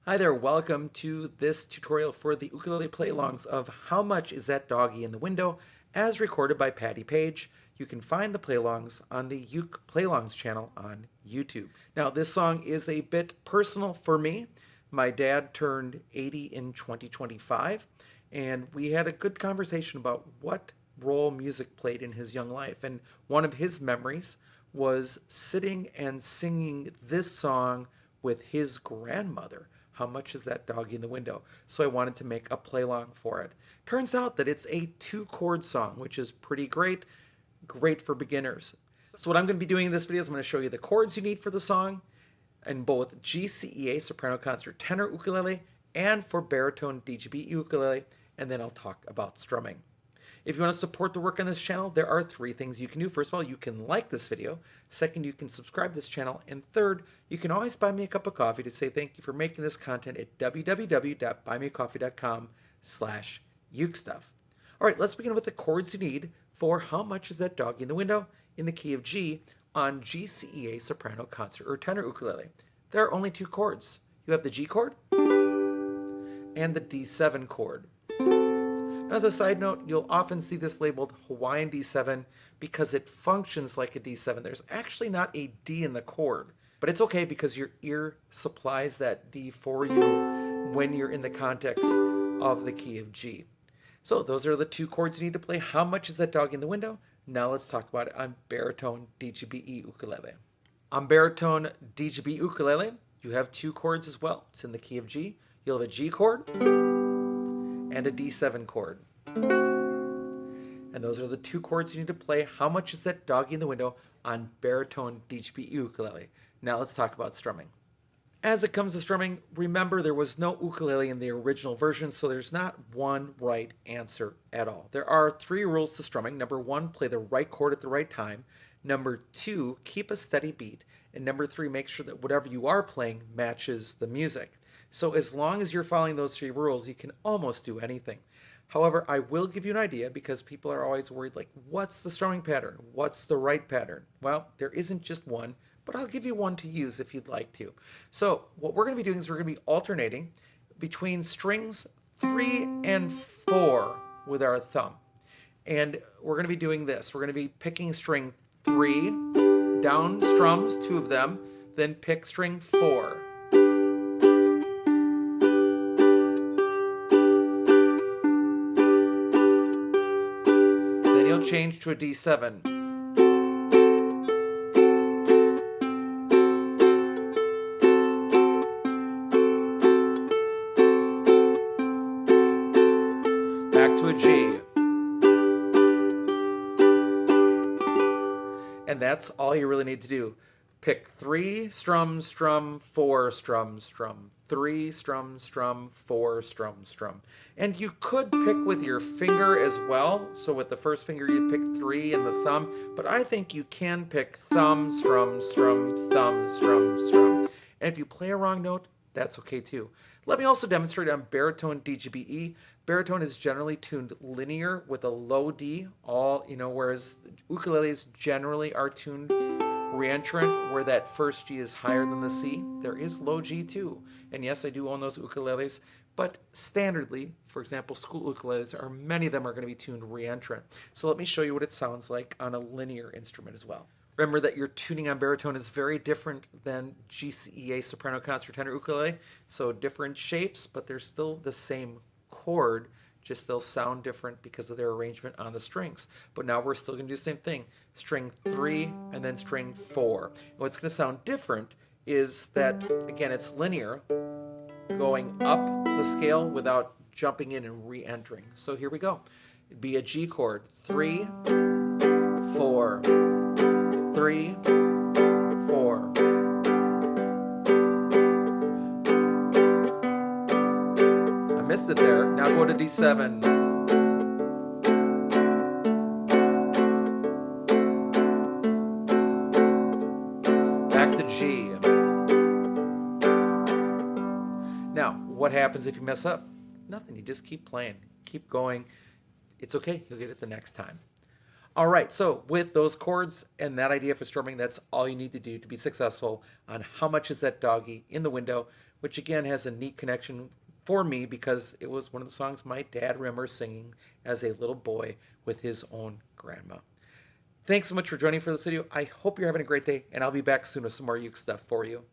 Hi there, welcome to this tutorial for the ukulele play-alongs of How Much Is That Doggie in the Window, as recorded by Patti Page. You can find the play-alongs on the Uke Play-alongs channel on YouTube. Now, this song is a bit personal for me. My dad turned 80 in 2025, and we had a good conversation about what role music played in his young life. And one of his memories was sitting and singing this song with his grandmother. How Much Is That Doggie in the Window? So I wanted to make a play-along for it. Turns out that it's a two-chord song, which is pretty great, great for beginners. So what I'm going to be doing in this video is I'm going to show you the chords you need for the song in both GCEA soprano concert tenor ukulele and for baritone DGBE ukulele, and then I'll talk about strumming. If you want to support the work on this channel, there are three things you can do. First of all, you can like this video. Second, you can subscribe to this channel. And third, you can always buy me a cup of coffee to say thank you for making this content at www.buymeacoffee.com/UkeStuff. All right, let's begin with the chords you need for How Much Is That Doggie in the Window in the key of G on GCEA soprano concert or tenor ukulele. There are only two chords. You have the G chord and the D7 chord. As a side note, you'll often see this labeled Hawaiian D7 because it functions like a D7. There's actually not a D in the chord, but it's okay because your ear supplies that D for you when you're in the context of the key of G. So those are the two chords you need to play. How Much Is That Doggie in the Window? Now let's talk about it on baritone DGBE ukulele. On baritone DGBE ukulele, you have two chords as well. It's in the key of G. You'll have a G chord and a D7 chord. And those are the two chords you need to play. How Much Is That Doggie in the Window on baritone DGBE ukulele? Now let's talk about strumming. As it comes to strumming, remember there was no ukulele in the original version, so there's not one right answer at all. There are three rules to strumming. Number one, play the right chord at the right time. Number two, keep a steady beat. And number three, make sure that whatever you are playing matches the music. So as long as you're following those three rules, you can almost do anything. However, I will give you an idea because people are always worried, like, what's the strumming pattern? What's the right pattern? Well, there isn't just one, but I'll give you one to use if you'd like to. So what we're going to be doing is we're going to be alternating between strings 3 and 4 with our thumb. And we're going to be doing this. We're going to be picking string 3, down strums, 2 of them, then pick string 4. Change to a D7. Back to a G. And that's all you really need to do. Pick 3, strum, strum, 4, strum, strum, 3, strum, strum, 4, strum, strum. And you could pick with your finger as well. So with the first finger, you'd pick 3 and the thumb. But I think you can pick thumb, strum, strum, thumb, strum, strum. And if you play a wrong note, that's okay too. Let me also demonstrate on baritone DGBE. Baritone is generally tuned linear with a low D, whereas ukuleles generally are tuned reentrant, where that first G is higher than the C. There is low G too. And yes, I do own those ukuleles, but standardly, for example, school ukuleles, many of them are going to be tuned reentrant. So let me show you what it sounds like on a linear instrument as well. Remember that your tuning on baritone is very different than GCEA soprano concert tenor ukulele. So different shapes, but they're still the same chord, just they'll sound different because of their arrangement on the strings. But now we're still going to do the same thing. String 3 and then string 4. And what's going to sound different is that, again, it's linear, going up the scale without jumping in and re-entering. So here we go. It'd be a G chord. 3, 4, 3, 4. I missed it there. Now go to D7. G. Now, what happens if you mess up? Nothing. You just keep playing. Keep going. It's okay. You'll get it the next time. All right, so with those chords and that idea for strumming, that's all you need to do to be successful on How Much Is That Doggie in the Window which again has a neat connection for me because it was one of the songs my dad remembers singing as a little boy with his own grandma. Thanks so much for joining for this video. I hope you're having a great day, and I'll be back soon with some more Uke stuff for you.